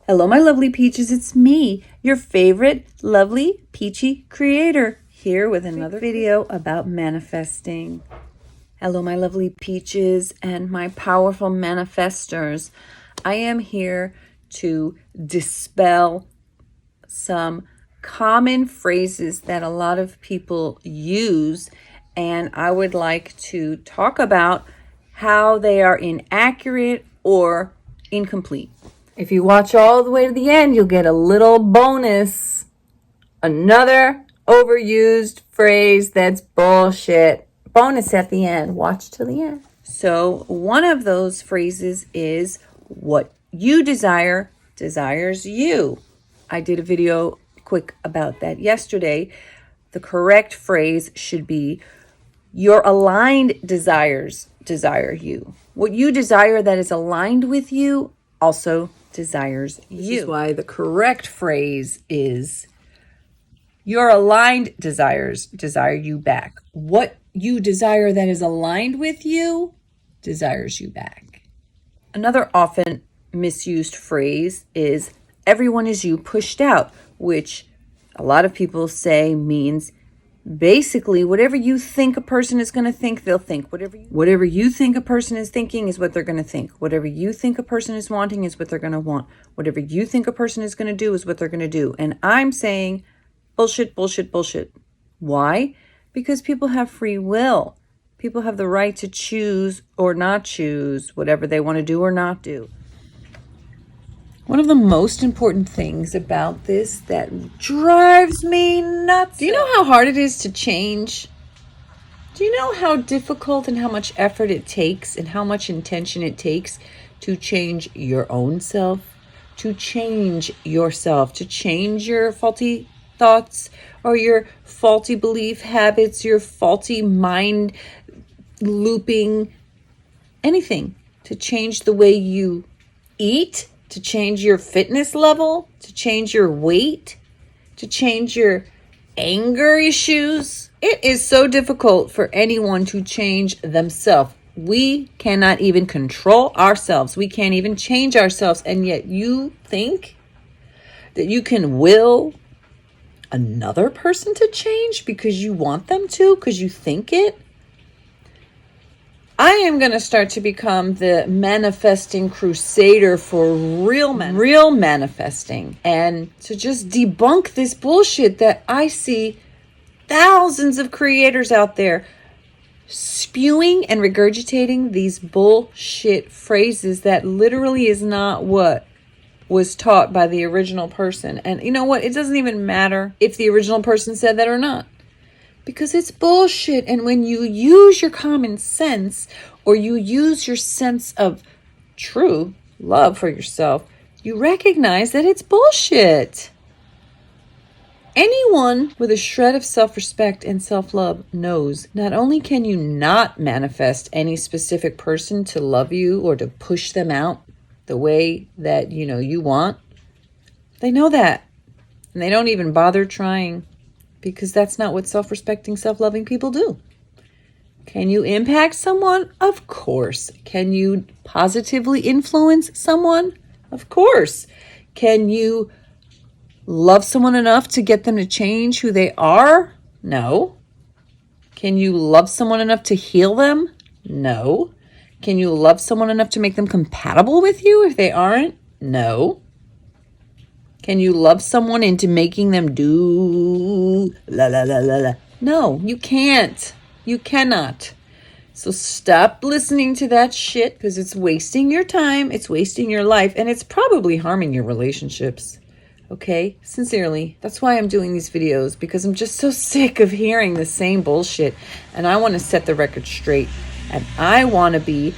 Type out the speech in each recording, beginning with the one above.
Hello, my lovely peaches. It's me, your favorite lovely peachy creator, here with another video about manifesting. Hello, my lovely peaches and my powerful manifestors. I am here to dispel some common phrases that a lot of people use, and I would like to talk about how they are inaccurate or incomplete. If you watch all the way to the end, you'll get a little bonus. Another overused phrase that's bullshit. Bonus at the end. Watch till the end. So one of those phrases is, what you desire desires you. I did a video quick about that yesterday. The correct phrase should be, your aligned desires desire you. What you desire that is aligned with you also desires you. This is why the correct phrase is, your aligned desires desire you back. What you desire that is aligned with you desires you back. Another often misused phrase is, everyone is you pushed out, which a lot of people say means basically whatever you think a person is going to think, they'll think. Whatever you think a person is thinking is what they're going to think. Whatever you think a person is wanting is what they're going to want. Whatever you think a person is going to do is what they're going to do. And I'm saying bullshit, bullshit, bullshit. Why? Because people have free will. People have the right to choose or not choose whatever they want to do or not do. One of the most important things about this that drives me nuts. Do you know how hard it is to change? Do you know how difficult and how much effort it takes and how much intention it takes to change your own self, to change yourself, to change your faulty thoughts or your faulty belief habits, your faulty mind looping, anything, to change the way you eat, to change your fitness level, to change your weight, to change your anger issues. It is so difficult for anyone to change themselves. We cannot even control ourselves. We can't even change ourselves. And yet you think that you can will another person to change because you want them to, because you think it. I am going to start to become the manifesting crusader for real manifesting, and to just debunk this bullshit that I see thousands of creators out there spewing and regurgitating these bullshit phrases that literally is not what was taught by the original person. And you know what? It doesn't even matter if the original person said that or not, because it's bullshit. And when you use your common sense, or you use your sense of true love for yourself, you recognize that it's bullshit. Anyone with a shred of self-respect and self-love knows not only can you not manifest any specific person to love you or to push them out the way that you want, they know that. And they don't even bother trying, because that's not what self-respecting, self-loving people do. Can you impact someone? Of course. Can you positively influence someone? Of course. Can you love someone enough to get them to change who they are? No. Can you love someone enough to heal them? No. Can you love someone enough to make them compatible with you if they aren't? No. Can you love someone into making them do la la la la la? No, you can't. You cannot. So stop listening to that shit, because it's wasting your time, it's wasting your life, and it's probably harming your relationships. Okay? Sincerely. That's why I'm doing these videos, because I'm just so sick of hearing the same bullshit, and I want to set the record straight. And I want to be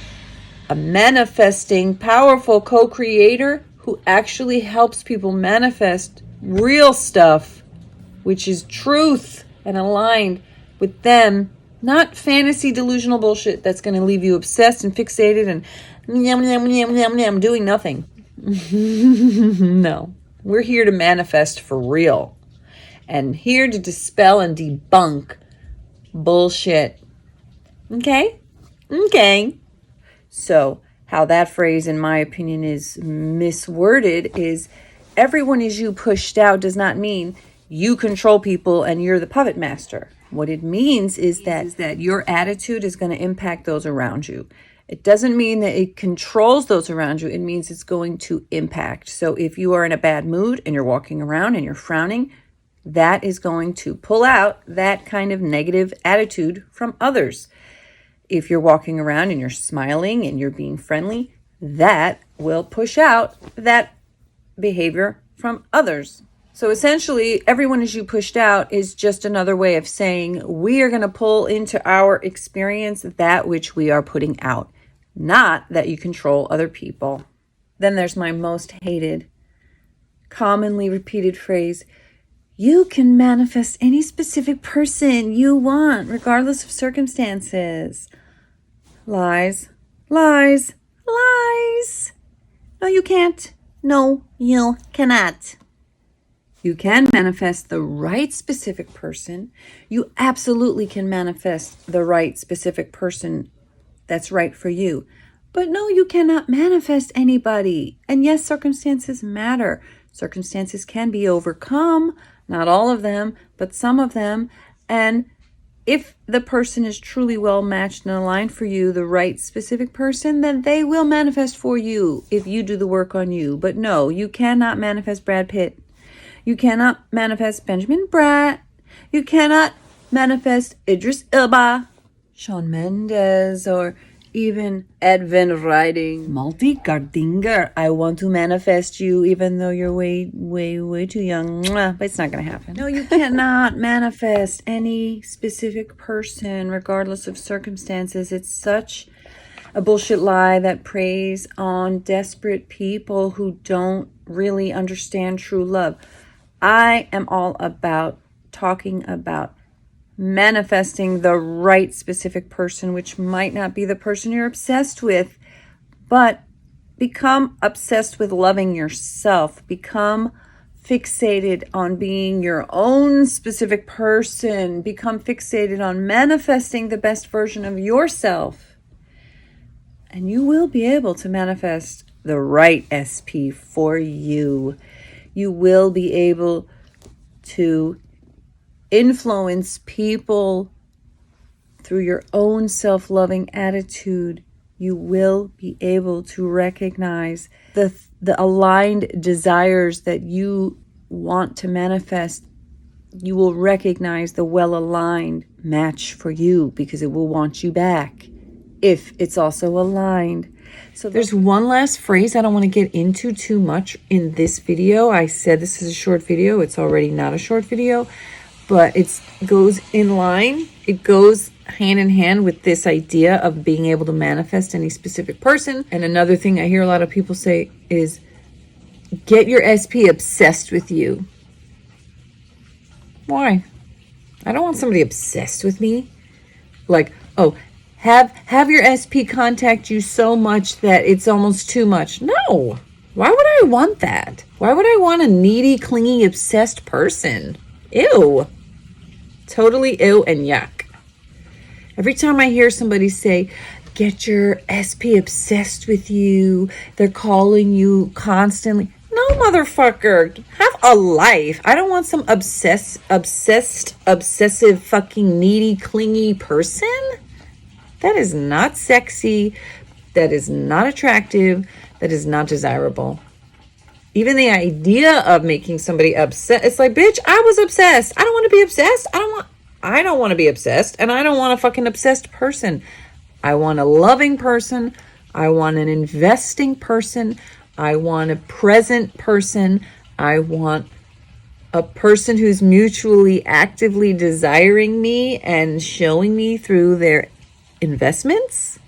a manifesting, powerful co-creator who actually helps people manifest real stuff, which is truth and aligned with them, not fantasy delusional bullshit that's going to leave you obsessed and fixated and doing nothing. No, we're here to manifest for real, and here to dispel and debunk bullshit. Okay? Okay. So, how that phrase, in my opinion, is misworded is everyone is you pushed out does not mean you control people and you're the puppet master. What it means is that your attitude is going to impact those around you. It doesn't mean that it controls those around you. It means it's going to impact. So if you are in a bad mood and you're walking around and you're frowning, that is going to pull out that kind of negative attitude from others. If you're walking around and you're smiling and you're being friendly, that will push out that behavior from others. So essentially, everyone as you pushed out is just another way of saying we are going to pull into our experience that which we are putting out, not that you control other people. Then there's my most hated, commonly repeated phrase, you can manifest any specific person you want, regardless of circumstances. Lies, lies, lies. No, you can't. No, you cannot. You can manifest the right specific person. You absolutely can manifest the right specific person that's right for you. But no, you cannot manifest anybody. And yes, circumstances matter. Circumstances can be overcome. Not all of them, but some of them. And if the person is truly well matched and aligned for you, the right specific person, then they will manifest for you if you do the work on you. But no, you cannot manifest Brad Pitt. You cannot manifest Benjamin Bratt. You cannot manifest Idris Elba, Shawn Mendes, or even Edwin Riding. Multi Gardinger. I want to manifest you even though you're way, way, way too young. Mwah, but it's not going to happen. No, you cannot manifest any specific person regardless of circumstances. It's such a bullshit lie that preys on desperate people who don't really understand true love. I am all about talking about manifesting the right specific person, which might not be the person you're obsessed with, but become obsessed with loving yourself. Become fixated on being your own specific person. Become fixated on manifesting the best version of yourself. And you will be able to manifest the right SP for you. You will be able to influence people through your own self-loving attitude. You will be able to recognize the aligned desires that you want to manifest. You will recognize the well-aligned match for you because it will want you back if it's also aligned. So there's one last phrase I don't want to get into too much in this video. I said this is a short video. It's already not a short video, but it goes in line. It goes hand in hand with this idea of being able to manifest any specific person. And another thing I hear a lot of people say is get your SP obsessed with you. Why? I don't want somebody obsessed with me. Like, oh, have your SP contact you so much that it's almost too much. No. Why would I want that? Why would I want a needy, clingy, obsessed person? Ew. Totally ew and yuck. Every time I hear somebody say, get your SP obsessed with you, they're calling you constantly. No, motherfucker. Have a life. I don't want some obsessive, fucking needy, clingy person. That is not sexy. That is not attractive. That is not desirable. Even the idea of making somebody upset, it's like, bitch, I was obsessed. I don't want to be obsessed. I don't want to be obsessed, and I don't want a fucking obsessed person. I want a loving person. I want an investing person. I want a present person. I want a person who's mutually actively desiring me and showing me through their investments.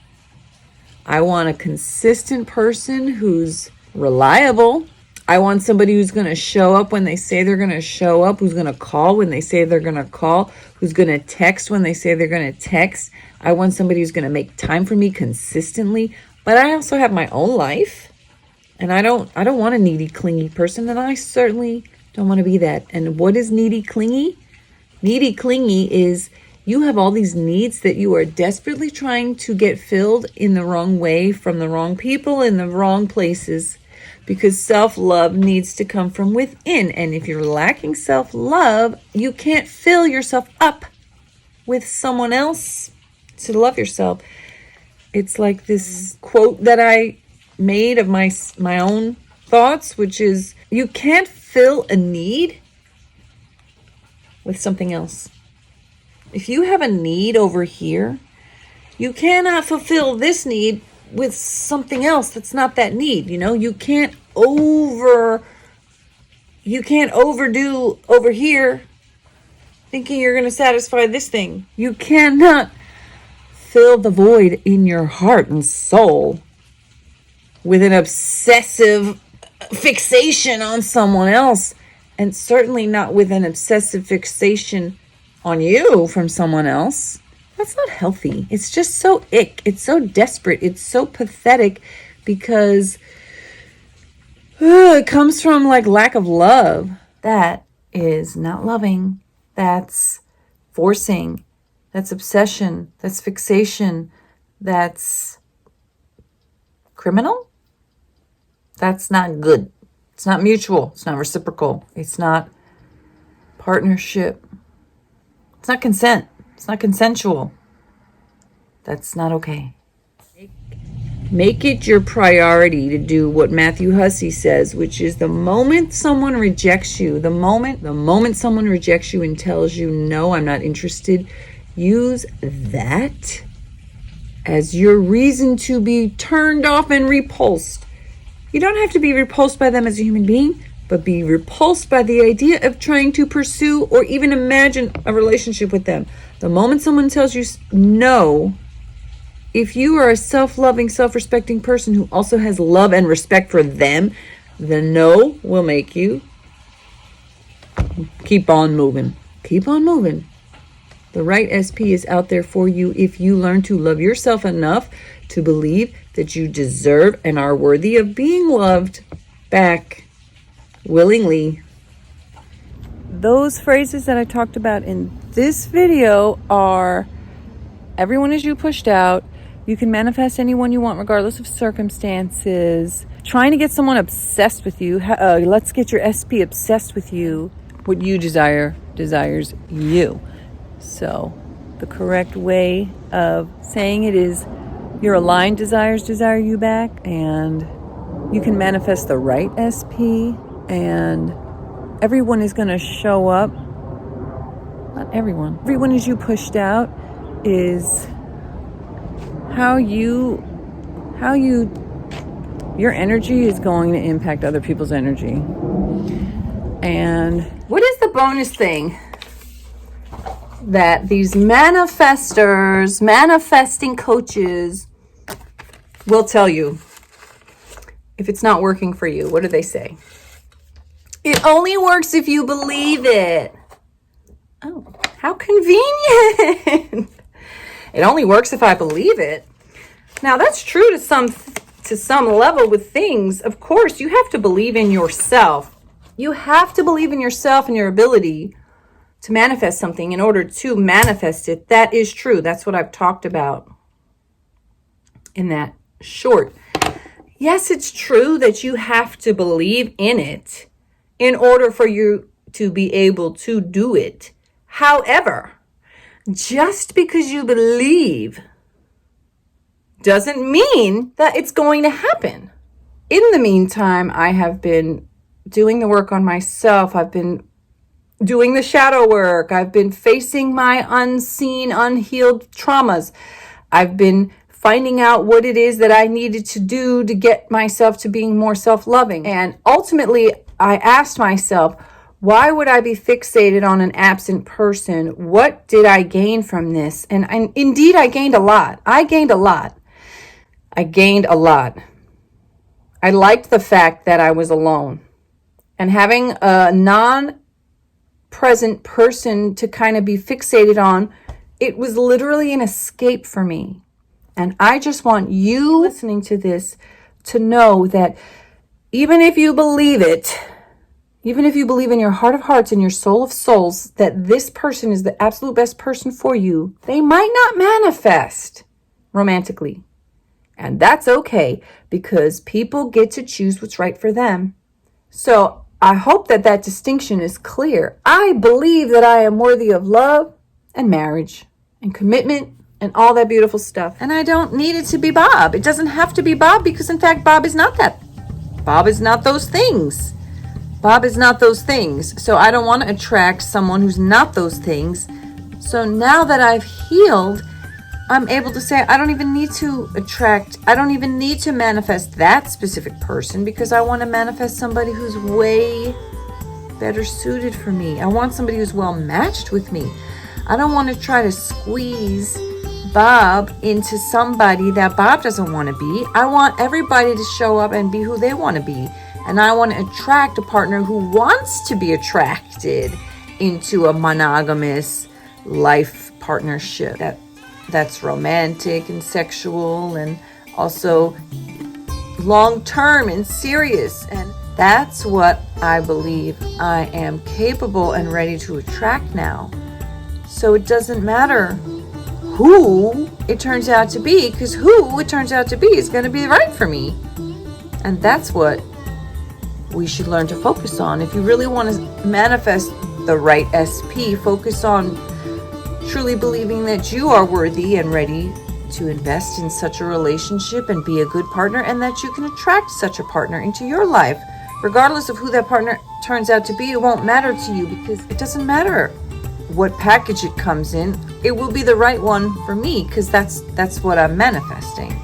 I want a consistent person who's reliable. I want somebody who's going to show up when they say they're going to show up, who's going to call when they say they're going to call, who's going to text when they say they're going to text. I want somebody who's going to make time for me consistently, but I also have my own life, and I don't want a needy, clingy person, and I certainly don't want to be that. And what is needy, clingy? Needy, clingy is You have all these needs that you are desperately trying to get filled in the wrong way, from the wrong people, in the wrong places, because self-love needs to come from within. And if you're lacking self-love, you can't fill yourself up with someone else to love yourself. It's like this quote that I made of my own thoughts, which is, you can't fill a need with something else. If you have a need over here, you cannot fulfill this need with something else that's not that need. You can't overdo over here thinking you're going to satisfy this thing. You cannot fill the void in your heart and soul with an obsessive fixation on someone else, and certainly not with an obsessive fixation on you from someone else. That's not healthy. It's just so ick. It's so desperate. It's so pathetic, because it comes from lack of love. That is not loving. That's forcing. That's obsession. That's fixation. That's criminal. That's not good. It's not mutual. It's not reciprocal. It's not partnership. It's not consent. It's not consensual. That's not okay. Make it your priority to do what Matthew Hussey says, which is the moment someone rejects you, the moment someone rejects you and tells you, no, I'm not interested, use that as your reason to be turned off and repulsed. You don't have to be repulsed by them as a human being, but be repulsed by the idea of trying to pursue or even imagine a relationship with them. The moment someone tells you no, if you are a self-loving, self-respecting person who also has love and respect for them, the no will make you keep on moving. Keep on moving. The right SP is out there for you if you learn to love yourself enough to believe that you deserve and are worthy of being loved back willingly. Those phrases that I talked about in this video are: everyone is you pushed out. You can manifest anyone you want regardless of circumstances. Trying to get someone obsessed with you. Let's get your SP obsessed with you. What you desire desires you. So the correct way of saying it is, your aligned desires desire you back, and you can manifest the right SP, and everyone is going to show up. Not everyone. Everyone is you pushed out is how your energy is going to impact other people's energy. And what is the bonus thing that these manifestors, manifesting coaches will tell you if it's not working for you? What do they say? It only works if you believe it. Oh, how convenient. It only works if I believe it. Now, that's true to some level with things. Of course, you have to believe in yourself. You have to believe in yourself and your ability to manifest something in order to manifest it. That is true. That's what I've talked about in that short. Yes, it's true that you have to believe in it in order for you to be able to do it. However, just because you believe doesn't mean that it's going to happen. In the meantime, I have been doing the work on myself. I've been doing the shadow work. I've been facing my unseen, unhealed traumas. I've been finding out what it is that I needed to do to get myself to being more self-loving. And ultimately, I asked myself, why would I be fixated on an absent person? What did I gain from this? And indeed, I gained a lot. I gained a lot. I liked the fact that I was alone. And having a non-present person to kind of be fixated on, it was literally an escape for me. And I just want you listening to this to know that even if you believe it, Even if you believe in your heart of hearts and your soul of souls that this person is the absolute best person for you, they might not manifest romantically. And that's okay, because people get to choose what's right for them. So I hope that that distinction is clear. I believe that I am worthy of love and marriage and commitment and all that beautiful stuff. And I don't need it to be Bob. It doesn't have to be Bob, because in fact, Bob is not that. Bob is not those things. Bob is not those things. So I don't want to attract someone who's not those things. So now that I've healed, I'm able to say I don't even need to manifest that specific person, because I want to manifest somebody who's way better suited for me. I want somebody who's well matched with me. I don't want to try to squeeze Bob into somebody that Bob doesn't want to be. I want everybody to show up and be who they want to be. And I want to attract a partner who wants to be attracted into a monogamous life partnership that's romantic and sexual and also long-term and serious. And that's what I believe I am capable and ready to attract now. So it doesn't matter who it turns out to be, because who it turns out to be is going to be right for me. And that's what we should learn to focus on. If you really want to manifest the right SP, focus on truly believing that you are worthy and ready to invest in such a relationship and be a good partner, and that you can attract such a partner into your life. Regardless of who that partner turns out to be, it won't matter to you, because it doesn't matter what package it comes in. It will be the right one for me, because that's what I'm manifesting.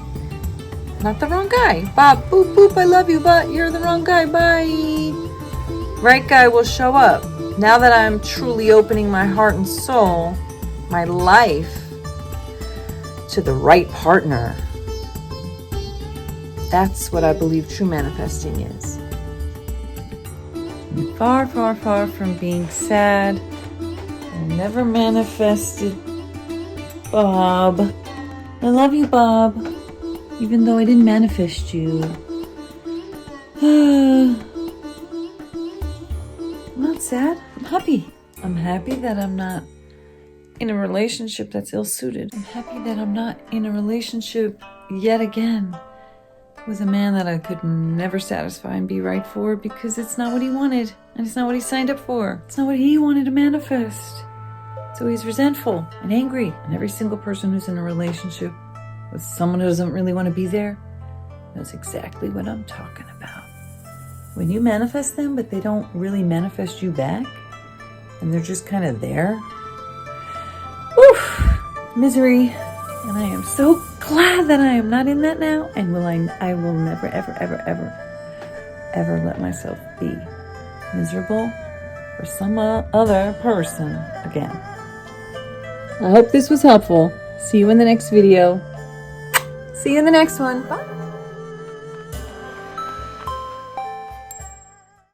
Not the wrong guy. Bob, boop, boop, I love you, but you're the wrong guy. Bye. Right guy will show up. Now that I'm truly opening my heart and soul, my life, to the right partner. That's what I believe true manifesting is. I'm far, far, far from being sad. I never manifested Bob. I love you, Bob, even though I didn't manifest you. I'm not sad. I'm happy. I'm happy that I'm not in a relationship that's ill-suited. I'm happy that I'm not in a relationship yet again with a man that I could never satisfy and be right for, because it's not what he wanted, and it's not what he signed up for. It's not what he wanted to manifest. So he's resentful and angry. And every single person who's in a relationship with someone who doesn't really want to be there knows exactly what I'm talking about. When you manifest them, but they don't really manifest you back, and they're just kind of there, oof, misery. And I am so glad that I am not in that now. And I will never, ever, ever, ever, ever let myself be miserable for some other person again. I hope this was helpful. See you in the next video. See you in the next one. Bye.